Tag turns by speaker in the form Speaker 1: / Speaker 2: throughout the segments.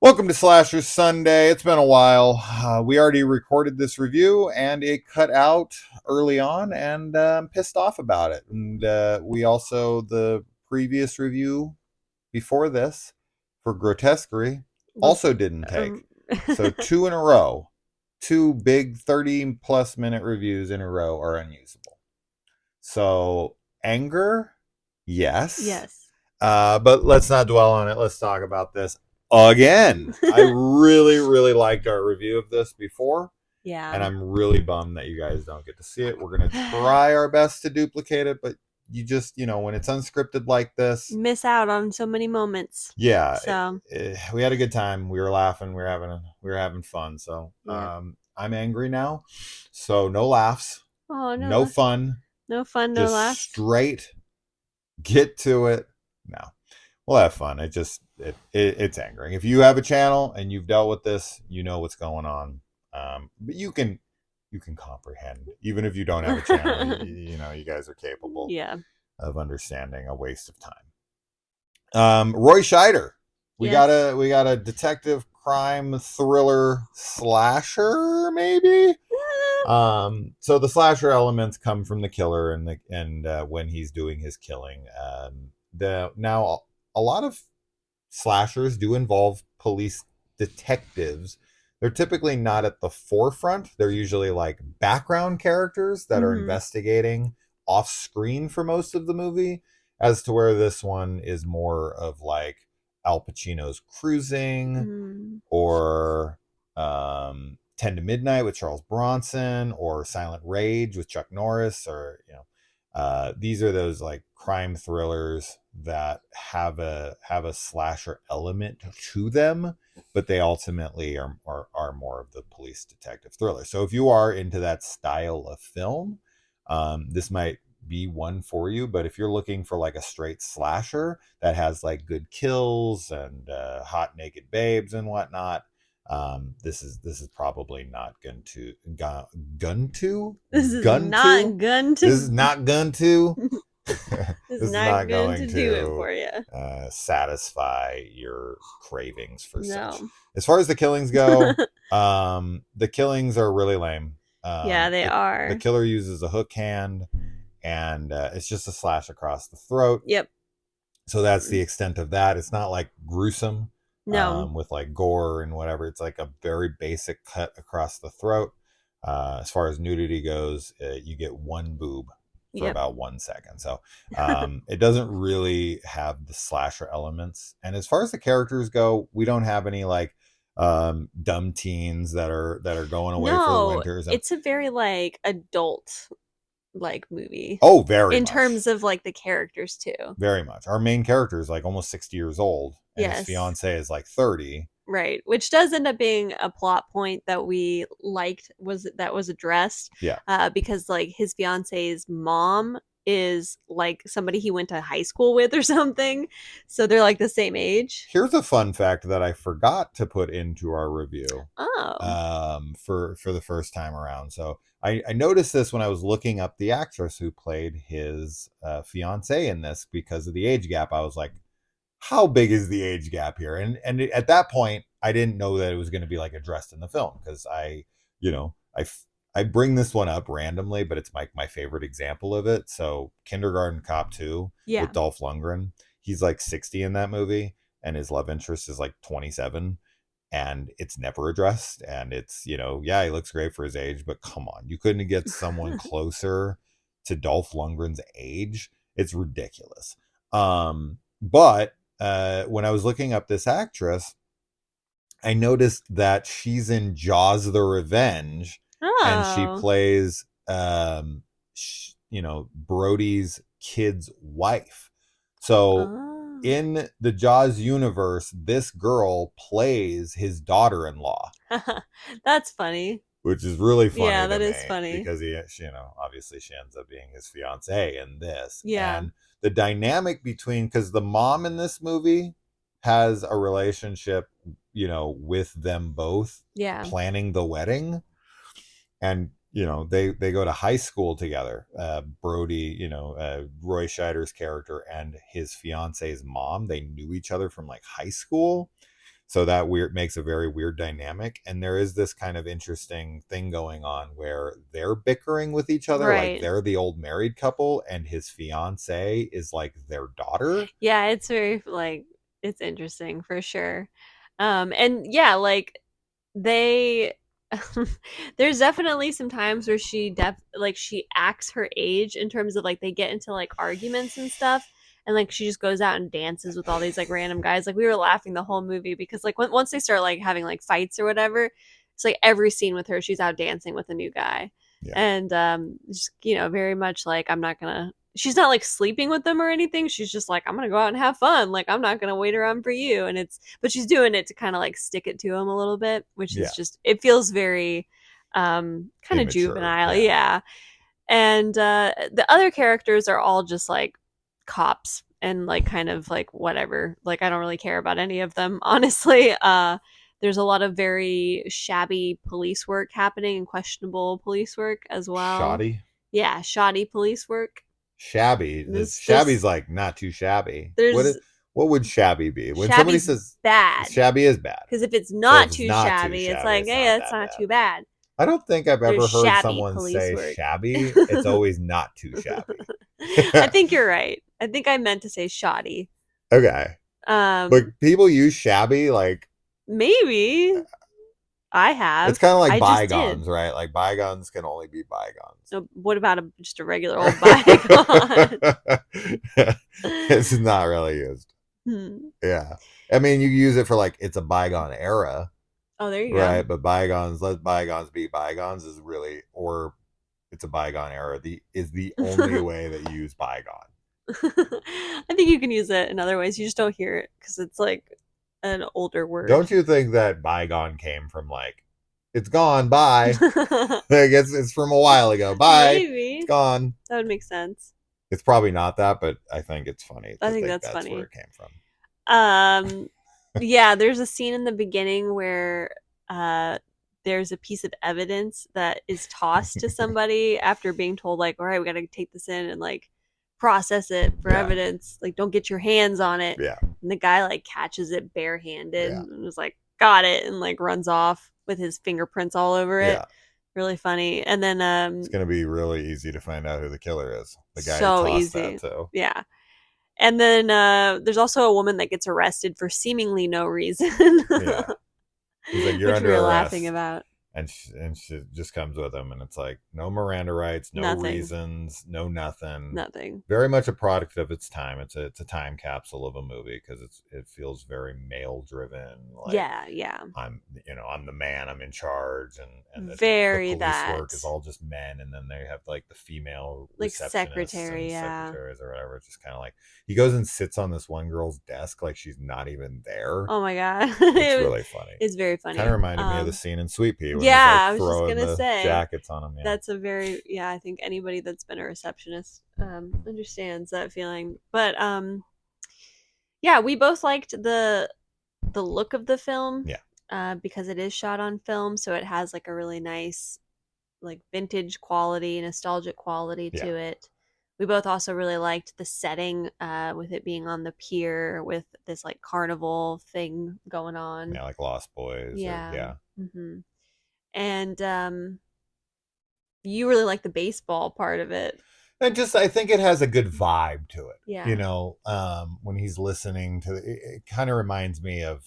Speaker 1: Welcome to Slasher Sunday. It's been a while. We already recorded this review and it cut out early on, and I'm pissed off about it. And we also, the previous review before this for Grotesquerie also didn't take. So two in a row, two big 30 plus minute reviews in a row are unusable. So anger, yes.
Speaker 2: Yes.
Speaker 1: But let's not dwell on it. Let's talk about this again. I really liked our review of this before.
Speaker 2: Yeah.
Speaker 1: And I'm really bummed that you guys don't get to see it. We're going to try our best to duplicate it, but you just, when it's unscripted like this,
Speaker 2: miss out on so many moments.
Speaker 1: Yeah.
Speaker 2: So
Speaker 1: we had a good time. We were laughing. We were having fun. So,
Speaker 2: yeah.
Speaker 1: I'm angry now. So no laughs.
Speaker 2: Oh,
Speaker 1: no fun.
Speaker 2: No fun, no
Speaker 1: just
Speaker 2: laughs.
Speaker 1: Straight get to it. No. We'll have fun. It's angering. If you have a channel and you've dealt with this, you know what's going on. But you can comprehend, even if you don't have a channel. You guys are capable.
Speaker 2: Yeah.
Speaker 1: Of understanding a waste of time. Roy Scheider. We got a detective crime thriller slasher, maybe. So the slasher elements come from the killer and when he's doing his killing. Now a lot of slashers do involve police detectives. They're typically not at the forefront. They're usually like background characters that are investigating off screen for most of the movie, as to where this one is more of like Al Pacino's Cruising, or 10 to Midnight with Charles Bronson, or Silent Rage with Chuck Norris, or these are those like crime thrillers that have a slasher element to them, but they ultimately are more of the police detective thriller. So if you are into that style of film, this might be one for you. But if you're looking for like a straight slasher that has like good kills and hot naked babes and whatnot, this is probably not gun to. This is not going to
Speaker 2: do it for you.
Speaker 1: Satisfy your cravings for such. As far as the killings go, the killings are really lame.
Speaker 2: Yeah, they are.
Speaker 1: The killer uses a hook hand, and it's just a slash across the throat.
Speaker 2: Yep.
Speaker 1: So that's the extent of that. It's not like gruesome.
Speaker 2: No.
Speaker 1: With like gore and whatever. It's like a very basic cut across the throat. As far as nudity goes, you get one boob for about 1 second. So it doesn't really have the slasher elements. And as far as the characters go, we don't have any like dumb teens that are going away for the winters.
Speaker 2: It's a very like adult like movie.
Speaker 1: Oh, very
Speaker 2: in
Speaker 1: much.
Speaker 2: Terms of like the characters too.
Speaker 1: Very much. Our main character is like almost 60 years old, and his fiance is like 30.
Speaker 2: Right, which does end up being a plot point that we liked, was addressed.
Speaker 1: Yeah.
Speaker 2: Because like his fiance's mom is like somebody he went to high school with or something, so they're like the same age.
Speaker 1: Here's a fun fact that I forgot to put into our review. For the first time around. So I noticed this when I was looking up the actress who played his fiance in this, because of the age gap. I was like, how big is the age gap here? And at that point, I didn't know that it was going to be like addressed in the film, because I bring this one up randomly, but it's my favorite example of it. So Kindergarten Cop 2 with Dolph Lundgren, he's like 60 in that movie, and his love interest is like 27, and it's never addressed. And it's, he looks great for his age, but come on, you couldn't get someone closer to Dolph Lundgren's age. It's ridiculous. But when I was looking up this actress, I noticed that she's in Jaws the Revenge. And she plays, Brody's kid's wife. So in the Jaws universe, this girl plays his daughter-in-law.
Speaker 2: That's funny.
Speaker 1: Which is really funny.
Speaker 2: Yeah, that is funny.
Speaker 1: Because obviously she ends up being his fiance in this.
Speaker 2: Yeah.
Speaker 1: And the dynamic between, because the mom in this movie has a relationship, with them both.
Speaker 2: Yeah.
Speaker 1: Planning the wedding. And, they go to high school together. Brody, Roy Scheider's character and his fiance's mom, they knew each other from like high school. So that makes a very weird dynamic. And there is this kind of interesting thing going on where they're bickering with each other, like
Speaker 2: Right.
Speaker 1: they're the old married couple, and his fiance is like their daughter.
Speaker 2: Yeah, it's very like it's interesting for sure. And yeah, like they there's definitely some times where she acts her age in terms of like they get into like arguments and stuff, and like she just goes out and dances with all these like random guys. Like we were laughing the whole movie because like once they start like having like fights or whatever, it's like every scene with her she's out dancing with a new guy.
Speaker 1: Yeah.
Speaker 2: And just very much like I'm not gonna she's not like sleeping with them or anything. She's just like, I'm gonna go out and have fun. Like I'm not gonna wait around for you. And but she's doing it to kind of like stick it to him a little bit, which
Speaker 1: Yeah.
Speaker 2: is just it feels very kind of juvenile. Yeah. And the other characters are all just like cops and like kind of like whatever. Like I don't really care about any of them, honestly. There's a lot of very shabby police work happening and questionable police work as well.
Speaker 1: Shoddy.
Speaker 2: Yeah, shoddy police work.
Speaker 1: Shabby. Shabby's like not too shabby.
Speaker 2: There's
Speaker 1: what would shabby be? When somebody
Speaker 2: shabby's
Speaker 1: says
Speaker 2: bad.
Speaker 1: shabby is bad.
Speaker 2: Because if it's
Speaker 1: So
Speaker 2: not
Speaker 1: if it's
Speaker 2: too
Speaker 1: not too
Speaker 2: shabby, it's like,
Speaker 1: it's
Speaker 2: hey,
Speaker 1: not
Speaker 2: that's
Speaker 1: that
Speaker 2: not
Speaker 1: bad.
Speaker 2: too bad.
Speaker 1: I don't think I've ever
Speaker 2: There's
Speaker 1: heard
Speaker 2: shabby
Speaker 1: someone
Speaker 2: police
Speaker 1: say
Speaker 2: work.
Speaker 1: shabby. It's always not too shabby.
Speaker 2: I think you're right. I think I meant to say shoddy.
Speaker 1: Okay. But people use shabby like
Speaker 2: maybe I have.
Speaker 1: it's kind of like
Speaker 2: I
Speaker 1: bygones, right? Like bygones can only be bygones.
Speaker 2: So what about just a regular old bygone?
Speaker 1: It's not really used. Yeah. I mean, you use it for like it's a bygone era.
Speaker 2: Oh, there you
Speaker 1: right?
Speaker 2: go.
Speaker 1: But let bygones be bygones is really, or it's a bygone era. Is the only way that you use bygone.
Speaker 2: I think you can use it in other ways. You just don't hear it because it's like an older word.
Speaker 1: Don't you think that bygone came from like it's gone, bye? I guess it's from a while ago. Bye.
Speaker 2: Maybe.
Speaker 1: It's gone.
Speaker 2: That would make sense.
Speaker 1: It's probably not that, but I think it's funny.
Speaker 2: I think that's funny.
Speaker 1: Where it came from.
Speaker 2: Yeah, there's a scene in the beginning where there's a piece of evidence that is tossed to somebody after being told like, all right, we got to take this in and like process it for evidence. Like, don't get your hands on it.
Speaker 1: Yeah.
Speaker 2: And the guy like catches it barehanded and was like, got it, and like runs off with his fingerprints all over it. Yeah. Really funny. And then
Speaker 1: it's gonna be really easy to find out who the killer is. The guy
Speaker 2: so
Speaker 1: who tossed
Speaker 2: easy.
Speaker 1: that, so.
Speaker 2: Yeah. And then there's also a woman that gets arrested for seemingly no reason.
Speaker 1: Yeah. He's like, you're
Speaker 2: which
Speaker 1: under
Speaker 2: we were
Speaker 1: arrest.
Speaker 2: laughing about.
Speaker 1: And she just comes with him, and it's like no Miranda rights, no nothing. Reasons, no nothing.
Speaker 2: Nothing.
Speaker 1: Very much a product of its time. It's a time capsule of a movie because it feels very male driven. Like,
Speaker 2: yeah.
Speaker 1: I'm the man. I'm in charge, and the
Speaker 2: very
Speaker 1: police work is all just men, and then they have like the female
Speaker 2: like secretary,
Speaker 1: secretaries or whatever. It's just kind of like he goes and sits on this one girl's desk like she's not even there.
Speaker 2: Oh my god,
Speaker 1: it's really funny.
Speaker 2: It's very funny.
Speaker 1: Kind of reminded me of the scene in Sweet Pea.
Speaker 2: Yeah, I was just gonna say
Speaker 1: jackets on them. Yeah.
Speaker 2: That's a very I think anybody that's been a receptionist understands that feeling. But yeah, we both liked the look of the film.
Speaker 1: Yeah.
Speaker 2: Because it is shot on film, so it has like a really nice like vintage quality, nostalgic quality to it. We both also really liked the setting with it being on the pier with this like carnival thing going on.
Speaker 1: Yeah, like Lost Boys.
Speaker 2: Yeah. Mm-hmm. And you really like the baseball part of it.
Speaker 1: And I think it has a good vibe to it.
Speaker 2: Yeah.
Speaker 1: When he's listening to it kind of reminds me of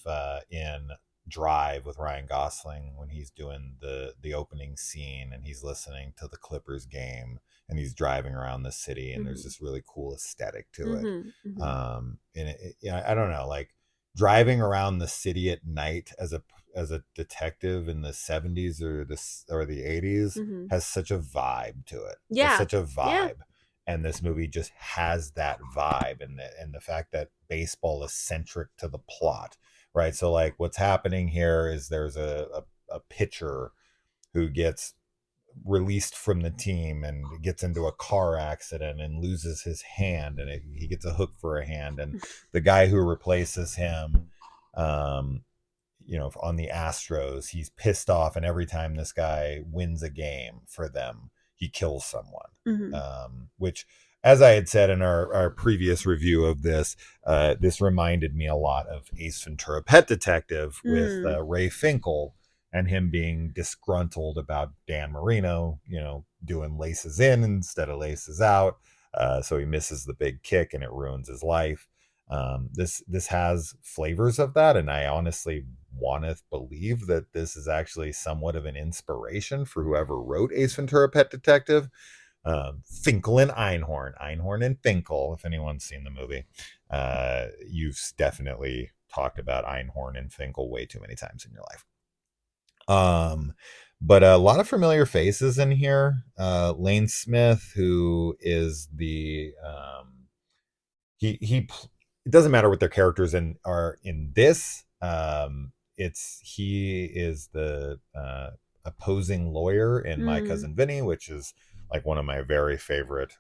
Speaker 1: in Drive with Ryan Gosling when he's doing the opening scene and he's listening to the Clippers game and he's driving around the city and there's this really cool aesthetic to it. And I don't know, like driving around the city at night as a detective in the 70s or the 80s has such a vibe to it.
Speaker 2: Yeah.
Speaker 1: It's such a vibe. Yeah. And this movie just has that vibe and the fact that baseball is centric to the plot, right? So like what's happening here is there's a pitcher who gets released from the team and gets into a car accident and loses his hand and he gets a hook for a hand. And the guy who replaces him, on the Astros, he's pissed off. And every time this guy wins a game for them, he kills someone, which as I had said in our previous review of this, this reminded me a lot of Ace Ventura: Pet Detective with
Speaker 2: Mm.
Speaker 1: Ray Finkel and him being disgruntled about Dan Marino, doing laces in instead of laces out. So he misses the big kick and it ruins his life. This has flavors of that, and I honestly want to believe that this is actually somewhat of an inspiration for whoever wrote Ace Ventura: Pet Detective. Finkel and Einhorn and Finkel. If anyone's seen the movie, you've definitely talked about Einhorn and Finkel way too many times in your life. But a lot of familiar faces in here. Lane Smith, who is the he it doesn't matter what their characters are in this. It's he is the opposing lawyer in My
Speaker 2: Mm.
Speaker 1: Cousin Vinny, which is like one of my very favorite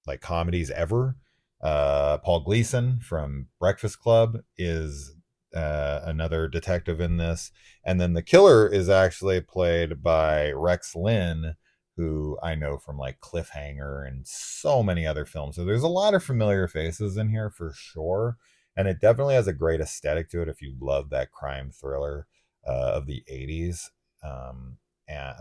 Speaker 1: like comedies ever. Paul Gleason from Breakfast Club is another detective in this, and then the killer is actually played by Rex Lynn, who I know from like Cliffhanger and so many other films. So there's a lot of familiar faces in here for sure, and it definitely has a great aesthetic to it if you love that crime thriller of the '80s.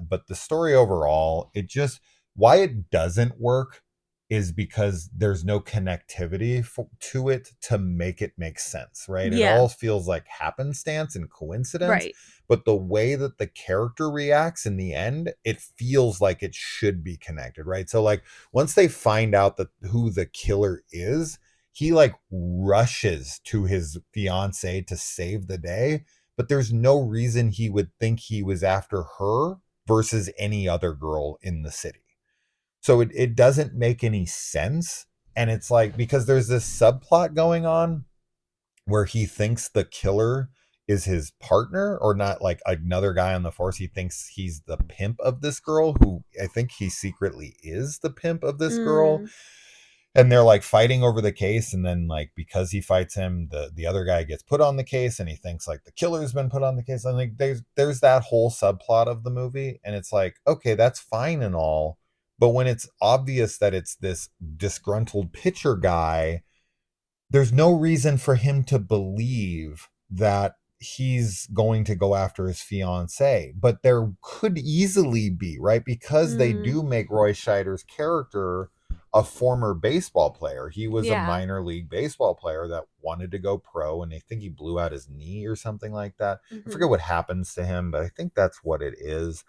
Speaker 1: But the story overall, it just why it doesn't work is because there's no connectivity to it to make it make sense, right? It
Speaker 2: Yeah.
Speaker 1: all feels like happenstance and coincidence,
Speaker 2: Right.
Speaker 1: but the way that the character reacts in the end, it feels like it should be connected, right? So like once they find out that who the killer is, he like rushes to his fiance to save the day, but there's no reason he would think he was after her versus any other girl in the city. So it doesn't make any sense. And it's like, because there's this subplot going on where he thinks the killer is his partner or not, like another guy on the force. He thinks he's the pimp of this girl, who I think he secretly is the pimp of this girl.
Speaker 2: Mm.
Speaker 1: And they're like fighting over the case, and then like because he fights him, the other guy gets put on the case, and he thinks like the killer's been put on the case. I think there's that whole subplot of the movie, and it's like, okay, that's fine and all, but when it's obvious that it's this disgruntled pitcher guy, there's no reason for him to believe that he's going to go after his fiance. But there could easily be, right? Because they
Speaker 2: Mm.
Speaker 1: do make Roy Scheider's character a former baseball player. He was a
Speaker 2: Yeah.
Speaker 1: minor league baseball player that wanted to go pro, and I think he blew out his knee or something like that. I
Speaker 2: Mm-hmm.
Speaker 1: forget what happens to him, but I think that's what it is.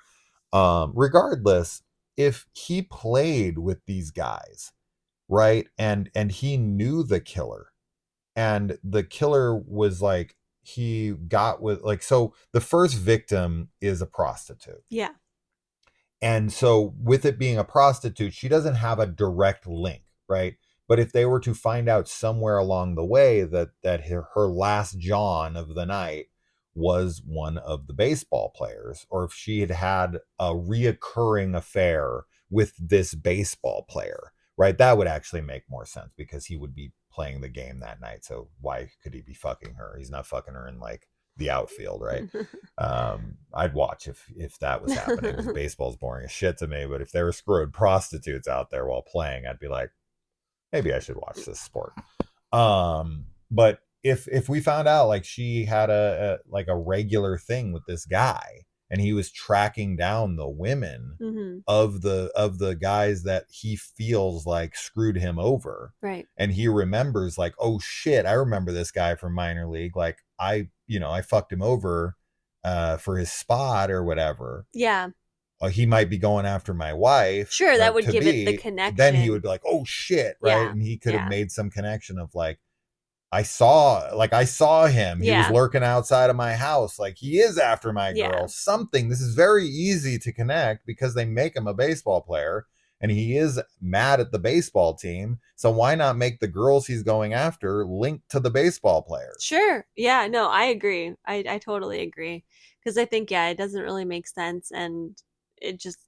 Speaker 1: Regardless, if he played with these guys, right, and he knew the killer, and the killer was like, he got with like, so the first victim is a prostitute,
Speaker 2: Yeah.
Speaker 1: and so with it being a prostitute, she doesn't have a direct link, right? But if they were to find out somewhere along the way that her last John of the night was one of the baseball players, or if she had had a reoccurring affair with this baseball player, right? That would actually make more sense because he would be playing the game that night. So why could he be fucking her? He's not fucking her in like the outfield, right? I'd watch if that was happening, because baseball's boring as shit to me. But if there were screwed prostitutes out there while playing, I'd be like, maybe I should watch this sport. But if we found out like she had a like a regular thing with this guy, and he was tracking down the women
Speaker 2: Mm-hmm.
Speaker 1: of the guys that he feels like screwed him over,
Speaker 2: Right.
Speaker 1: and he remembers like, oh shit, I remember this guy from minor league, like I fucked him over for his spot or whatever.
Speaker 2: Yeah.
Speaker 1: He might be going after my wife
Speaker 2: Sure, that would
Speaker 1: to
Speaker 2: give it the
Speaker 1: be, then he
Speaker 2: connection.
Speaker 1: would be like, oh shit, right?
Speaker 2: Yeah.
Speaker 1: And he could have
Speaker 2: Yeah.
Speaker 1: made some connection of like, I saw him. He was
Speaker 2: Yeah.
Speaker 1: lurking outside of my house. Like he is after my
Speaker 2: Yeah.
Speaker 1: girl. Something. This is very easy to connect because they make him a baseball player and he is mad at the baseball team. So why not make the girls he's going after linked to the baseball players?
Speaker 2: Sure. Yeah, no, I agree. I totally agree. Because I think, yeah, it doesn't really make sense. And it just,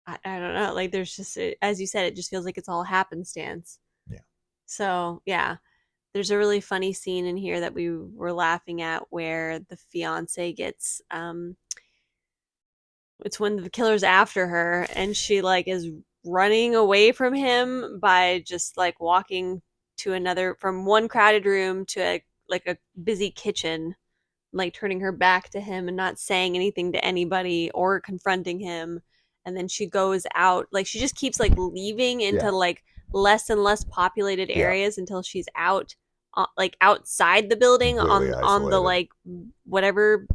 Speaker 2: I don't know. Like, there's just, as you said, it just feels like it's all happenstance.
Speaker 1: Yeah.
Speaker 2: So, yeah, there's a really funny scene in here that we were laughing at where the fiance gets, it's when the killer's after her and she, like, is running away from him by just like walking to another from one crowded room to like a busy kitchen, like turning her back to him and not saying anything to anybody or confronting him. And then she goes out, like she just keeps like leaving into like less and less populated areas until she's out, like outside the building on the like whatever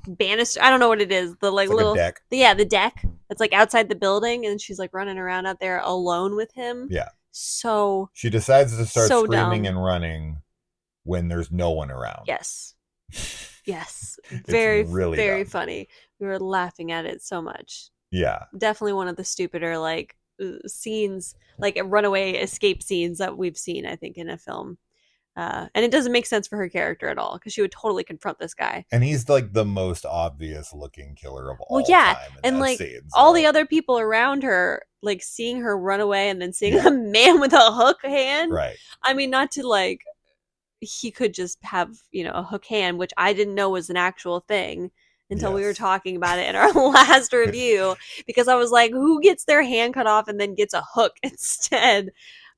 Speaker 2: banister. I don't know what it is. The like little
Speaker 1: deck.
Speaker 2: The deck that's like outside the building, and she's like running around out there alone with him.
Speaker 1: Yeah.
Speaker 2: So
Speaker 1: she decides to start screaming
Speaker 2: dumb.
Speaker 1: and running when there's no one around.
Speaker 2: Yes. Yes. Very,
Speaker 1: really
Speaker 2: very
Speaker 1: dumb.
Speaker 2: funny. We were laughing at it so much.
Speaker 1: Yeah.
Speaker 2: Definitely one of the stupider like scenes, like runaway escape scenes that we've seen, I think, in a film. And it doesn't make sense for her character at all because she would totally confront this guy.
Speaker 1: And he's like the most obvious looking killer of all
Speaker 2: time.
Speaker 1: And
Speaker 2: like
Speaker 1: scene, so.
Speaker 2: all the other people around her, like seeing her run away and then seeing a man with a hook hand.
Speaker 1: Right.
Speaker 2: I mean, not to like, he could just have, a hook hand, which I didn't know was an actual thing until we were talking about it in our last review, because I was like, who gets their hand cut off and then gets a hook instead?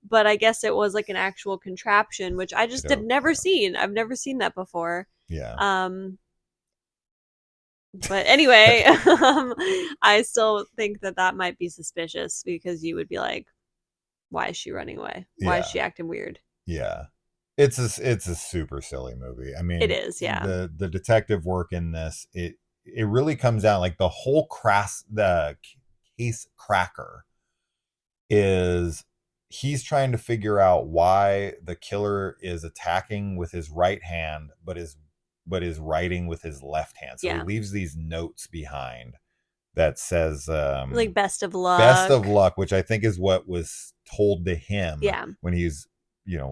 Speaker 2: But I guess it was like an actual contraption, which I just have never seen. I've never seen that before.
Speaker 1: Yeah.
Speaker 2: But anyway, I still think that might be suspicious, because you would be like, why is she running away? Why is she acting weird?
Speaker 1: Yeah. It's a super silly movie. I mean,
Speaker 2: it is. Yeah.
Speaker 1: The detective work in this, it really comes down like the whole the case cracker is he's trying to figure out why the killer is attacking with his right hand, but is writing with his left hand. So he leaves these notes behind that says
Speaker 2: like best of luck,
Speaker 1: which I think is what was told to him when he's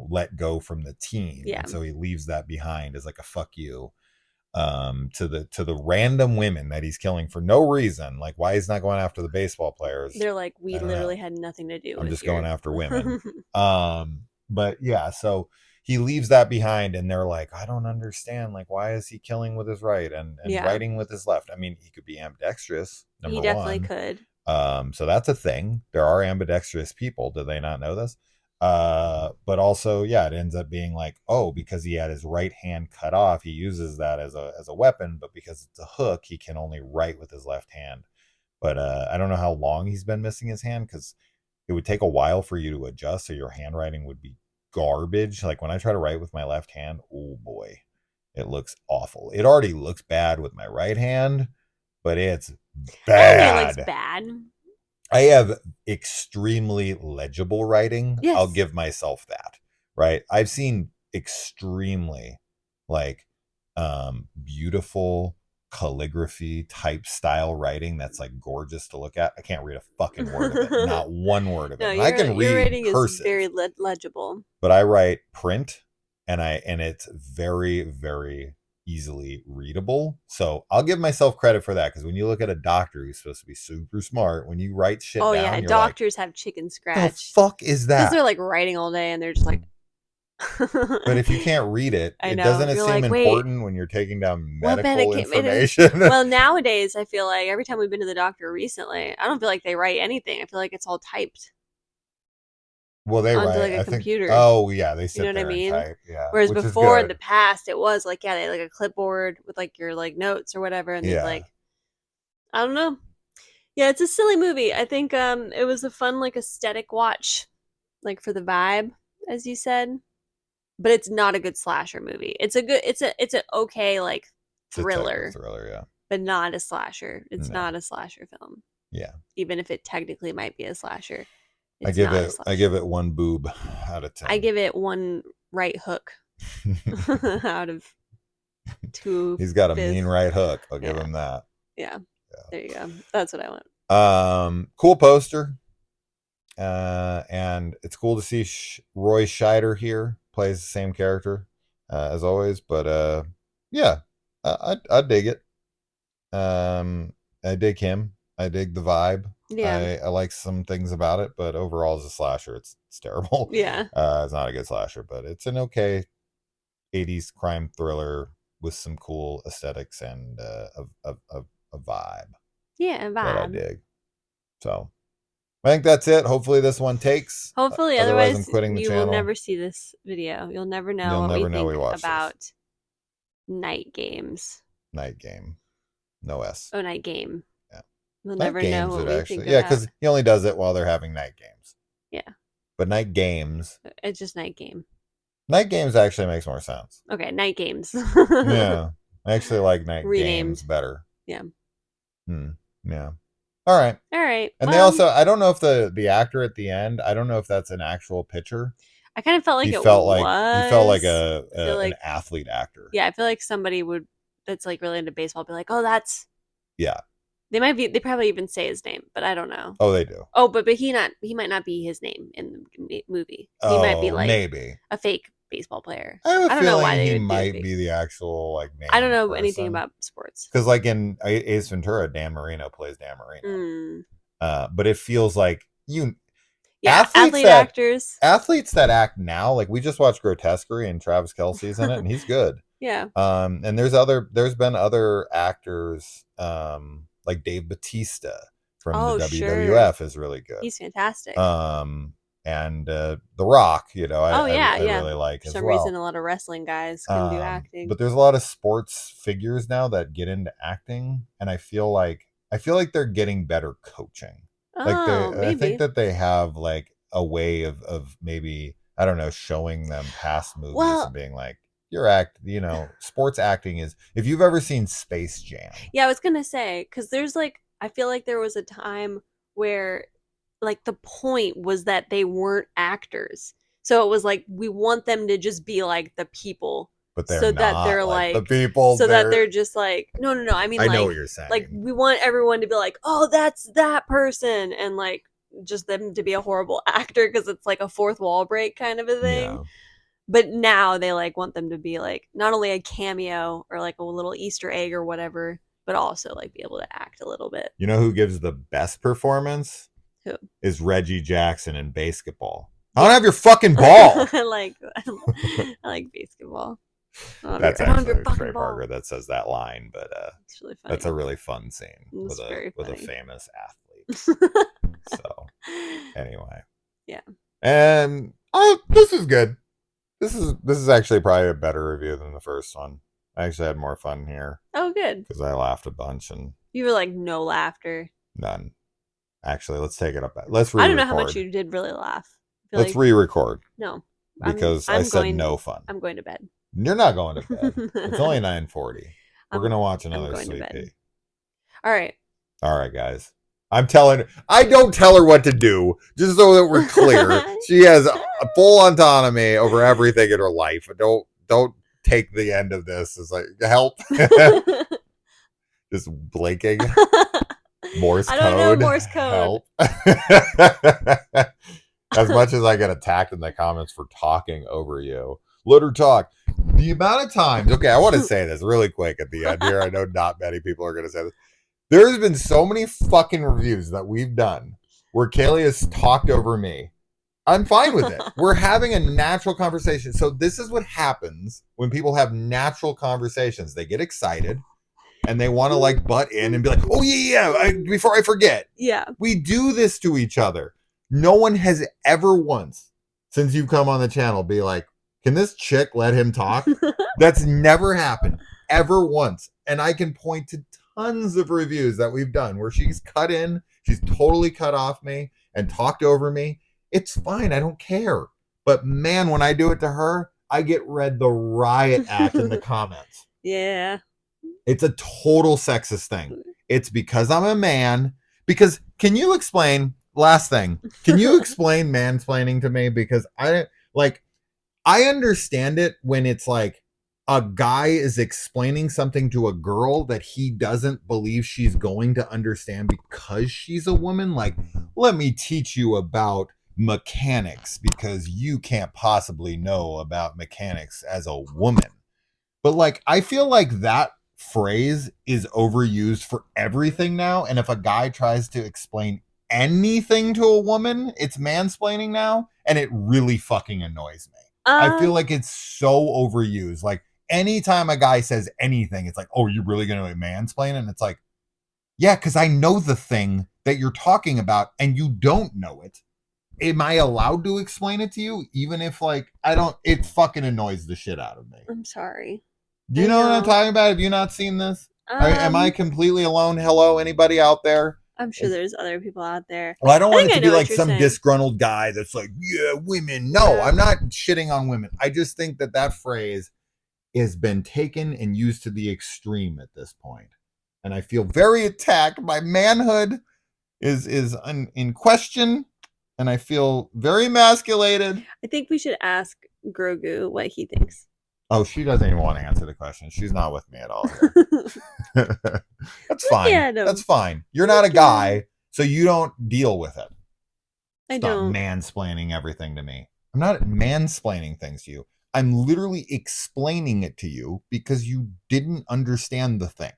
Speaker 1: let go from the team. And so he leaves that behind as like a fuck you to the random women that he's killing for no reason. Like, why he's not going after the baseball players?
Speaker 2: They're like, we literally had nothing to do.
Speaker 1: I'm just going after women. But yeah, so he leaves that behind, and they're like, I don't understand. Like, why is he killing with his right and writing with his left? I mean, he could be ambidextrous. He definitely
Speaker 2: could.
Speaker 1: So that's a thing. There are ambidextrous people. Do they not know this? But also, it ends up being like, oh, because he had his right hand cut off, he uses that as a weapon, but because it's a hook, he can only write with his left hand. But I don't know how long he's been missing his hand, because it would take a while for you to adjust, so your handwriting would be garbage. Like when I try to write with my left hand, oh boy, it looks awful. It already looks bad with my right hand, but it's bad.
Speaker 2: It looks bad.
Speaker 1: I have extremely legible writing.
Speaker 2: Yes.
Speaker 1: I'll give myself that. Right. I've seen extremely like beautiful calligraphy type style writing that's like gorgeous to look at. I can't read a fucking word of it. Not one word of it. And I can read
Speaker 2: writing
Speaker 1: cursive,
Speaker 2: is very legible.
Speaker 1: but I write print, and it's very, very easily readable. So I'll give myself credit for that, because when you look at a doctor who's supposed to be super smart, when you write shit down,
Speaker 2: doctors have chicken scratch.
Speaker 1: The fuck is that?
Speaker 2: Because they're like writing all day and they're just like
Speaker 1: but if you can't read it, doesn't it seem important when you're taking down medical information?
Speaker 2: Well, nowadays I feel like every time we've been to the doctor recently, I don't feel like they write anything. I feel like it's all typed.
Speaker 1: Well, they write
Speaker 2: like a computer.
Speaker 1: Oh yeah, they sit
Speaker 2: you know
Speaker 1: there
Speaker 2: what I mean?
Speaker 1: and type. Yeah.
Speaker 2: Whereas before, in the past, it was like they had like a clipboard with like your like notes or whatever, and they'd like, I don't know. Yeah, it's a silly movie. I think it was a fun like aesthetic watch, like for the vibe, as you said. But it's not a good slasher movie. It's an okay like thriller. But not a slasher. It's not a slasher film.
Speaker 1: Yeah.
Speaker 2: Even if it technically might be a slasher.
Speaker 1: I give it 1 boob out of 10.
Speaker 2: I give it 1 right hook out of 2.
Speaker 1: He's got a mean right hook. I'll give him that.
Speaker 2: Yeah. There you go. That's what I
Speaker 1: want. Cool poster. And it's cool to see Roy Scheider here. Plays the same character as always, but yeah, I dig it. I dig him. I dig the vibe.
Speaker 2: Yeah,
Speaker 1: I like some things about it, but overall as a slasher, it's terrible.
Speaker 2: Yeah,
Speaker 1: it's not a good slasher, but it's an okay 80s crime thriller with some cool aesthetics and a vibe.
Speaker 2: Yeah, a vibe
Speaker 1: that I dig. So I think that's it. Hopefully this one takes.
Speaker 2: Hopefully,
Speaker 1: Otherwise, I'm
Speaker 2: otherwise
Speaker 1: quitting the
Speaker 2: you will
Speaker 1: channel.
Speaker 2: never see this video. You'll never know
Speaker 1: You'll
Speaker 2: what
Speaker 1: never
Speaker 2: we
Speaker 1: know we
Speaker 2: think
Speaker 1: watched
Speaker 2: about
Speaker 1: this.
Speaker 2: night games.
Speaker 1: Night game. No S.
Speaker 2: Oh, night game.
Speaker 1: Yeah.
Speaker 2: We'll
Speaker 1: Night
Speaker 2: never
Speaker 1: games
Speaker 2: know what
Speaker 1: would
Speaker 2: we
Speaker 1: actually.
Speaker 2: think
Speaker 1: Yeah,
Speaker 2: about.
Speaker 1: because he only does it while they're having night games.
Speaker 2: Yeah.
Speaker 1: But night games.
Speaker 2: It's just night game.
Speaker 1: Night games actually makes more sense.
Speaker 2: Okay, night games.
Speaker 1: Yeah. I actually like night
Speaker 2: Renamed.
Speaker 1: games better.
Speaker 2: Yeah.
Speaker 1: Yeah. All right.
Speaker 2: All right.
Speaker 1: And they also, I don't know if the actor at the end, I don't know if that's an actual pitcher.
Speaker 2: I kind of felt like
Speaker 1: he
Speaker 2: it
Speaker 1: felt
Speaker 2: was.
Speaker 1: like he felt like
Speaker 2: like,
Speaker 1: an athlete actor.
Speaker 2: Yeah, I feel like somebody would that's like really into baseball be like, "Oh, that's."
Speaker 1: Yeah.
Speaker 2: They probably even say his name, but I don't know.
Speaker 1: Oh, they do.
Speaker 2: Oh, but he might not be his name in the movie. He might be like
Speaker 1: maybe
Speaker 2: a fake baseball player.
Speaker 1: I have a
Speaker 2: don't know why
Speaker 1: feeling
Speaker 2: they
Speaker 1: he
Speaker 2: would
Speaker 1: might be the actual like name.
Speaker 2: I don't know anything about sports.
Speaker 1: Because like in Ace Ventura, Dan Marino plays Dan Marino. But it feels like
Speaker 2: actors
Speaker 1: that act now. Like we just watched Grotesquerie and Travis Kelce's in it, and he's good.
Speaker 2: Yeah.
Speaker 1: And there's been other actors, like Dave Bautista from the WWF is really good.
Speaker 2: He's fantastic.
Speaker 1: And The Rock, I really like
Speaker 2: for
Speaker 1: as
Speaker 2: some
Speaker 1: well.
Speaker 2: reason a lot of wrestling guys can do acting.
Speaker 1: But there's a lot of sports figures now that get into acting, and I feel like they're getting better coaching. I think that they have like a way of maybe, I don't know, showing them past movies and being like, sports acting is, if you've ever seen Space Jam.
Speaker 2: Yeah, I was gonna say, because there's like, I feel like there was a time where like the point was that they weren't actors. So it was like, we want them to just be like the people.
Speaker 1: But they're that they're
Speaker 2: like
Speaker 1: the people.
Speaker 2: So that they're just like, no. I mean,
Speaker 1: I know what you're saying.
Speaker 2: Like, we want everyone to be like, oh, that's that person. And like, just them to be a horrible actor because it's like a fourth wall break kind of a thing. Yeah. But now they like want them to be like not only a cameo or like a little Easter egg or whatever, but also like be able to act a little bit.
Speaker 1: You know who gives the best performance?
Speaker 2: Who?
Speaker 1: Is Reggie Jackson in basketball. I don't have your fucking ball.
Speaker 2: I like basketball.
Speaker 1: That's actually Trey Parker that says that line, but
Speaker 2: it's really funny.
Speaker 1: That's a really fun scene
Speaker 2: with
Speaker 1: a famous athlete. So anyway.
Speaker 2: Yeah.
Speaker 1: And this is good. This is actually probably a better review than the first one. I actually had more fun here.
Speaker 2: Oh, good.
Speaker 1: Because I laughed a bunch and
Speaker 2: you were like no laughter.
Speaker 1: None. Actually, let's take it up. Let's re-record.
Speaker 2: I don't know how much you did really laugh.
Speaker 1: Let's re-record.
Speaker 2: No.
Speaker 1: Because I said no fun.
Speaker 2: I'm going to bed.
Speaker 1: You're not going to bed. It's only 9:40. We're going to watch another Sweet Pea.
Speaker 2: All right.
Speaker 1: All right, guys. I don't tell her what to do, just so that we're clear. She has a full autonomy over everything in her life. Don't take the end of this as like, help. Just blinking. Morse code.
Speaker 2: I don't know Morse code.
Speaker 1: Help. As much as I get attacked in the comments for talking over you. Let her talk. The amount of times, okay, I want to say this really quick at the end here. I know not many people are going to say this. There's been so many fucking reviews that we've done where Kaylee has talked over me. I'm fine with it. We're having a natural conversation. So this is what happens when people have natural conversations. They get excited and they want to like butt in and be like, oh yeah, before I forget.
Speaker 2: Yeah.
Speaker 1: We do this to each other. No one has ever once, since you've come on the channel, be like, can this chick let him talk? That's never happened. Ever once. And I can point to tons of reviews that we've done where she's cut in, she's totally cut off me and talked over me. It's fine. I don't care. But man, when I do it to her, I get read the riot act in the comments.
Speaker 2: Yeah.
Speaker 1: It's a total sexist thing. It's because I'm a man. Because can you explain, last thing, can you explain mansplaining to me? Because I understand it when it's like a guy is explaining something to a girl that he doesn't believe she's going to understand because she's a woman. Like, let me teach you about mechanics because you can't possibly know about mechanics as a woman. But like, I feel like that phrase is overused for everything now. And if a guy tries to explain anything to a woman, it's mansplaining now. And it really fucking annoys me. I feel like it's so overused. Like anytime a guy says anything, it's like, oh, you're really going to mansplain? And it's like, yeah, because I know the thing that you're talking about and you don't know it, am I allowed to explain it to you? Even if like I don't, it fucking annoys the shit out of me.
Speaker 2: I'm sorry.
Speaker 1: Do you know what I'm talking about? Have you not seen this? Am I completely alone? Hello, anybody out there?
Speaker 2: I'm sure there's other people out there.
Speaker 1: Well, I don't want it to be like some
Speaker 2: saying.
Speaker 1: disgruntled guy that's like, yeah, women. No, I'm not shitting on women. I just think that phrase has been taken and used to the extreme at this point. And I feel very attacked. My manhood is in question, and I feel very emasculated.
Speaker 2: I think we should ask Grogu what he thinks.
Speaker 1: Oh, she doesn't even want to answer the question. She's not with me at all here. That's fine. That's fine. You're not a guy, so you don't deal with it.
Speaker 2: I don't.
Speaker 1: Stop mansplaining everything to me. I'm not mansplaining things to you. I'm literally explaining it to you because you didn't understand the thing.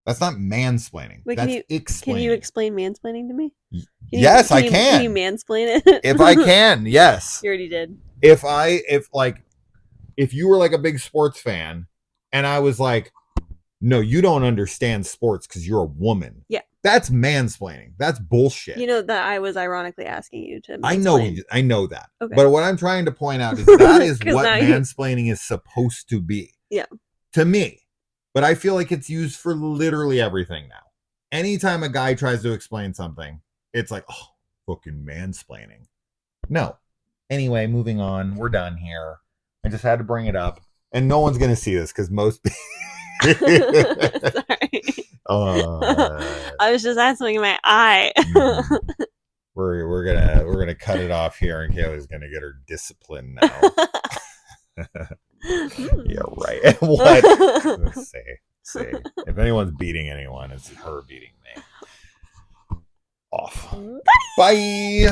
Speaker 1: That's not mansplaining.
Speaker 2: Wait,
Speaker 1: that's explaining.
Speaker 2: Can you explain mansplaining to me?
Speaker 1: Yes, I can.
Speaker 2: Can you mansplain it?
Speaker 1: If I can, yes.
Speaker 2: You already did.
Speaker 1: If you were like a big sports fan and I was like, no, you don't understand sports because you're a woman.
Speaker 2: Yeah.
Speaker 1: That's mansplaining. That's bullshit.
Speaker 2: You know that I was ironically asking you to
Speaker 1: mansplain. I know that.
Speaker 2: Okay.
Speaker 1: But what I'm trying to point out is that is what mansplaining is supposed to be.
Speaker 2: Yeah.
Speaker 1: To me. But I feel like it's used for literally everything now. Anytime a guy tries to explain something, it's like, oh, fucking mansplaining. No. Anyway, moving on. We're done here. I just had to bring it up. And no one's going to see this because most people...
Speaker 2: Sorry. I was just answering my eye.
Speaker 1: We're gonna cut it off here, and Kayla's gonna get her discipline now. Yeah, right. What? Say. If anyone's beating anyone, it's her beating me. Off. Bye.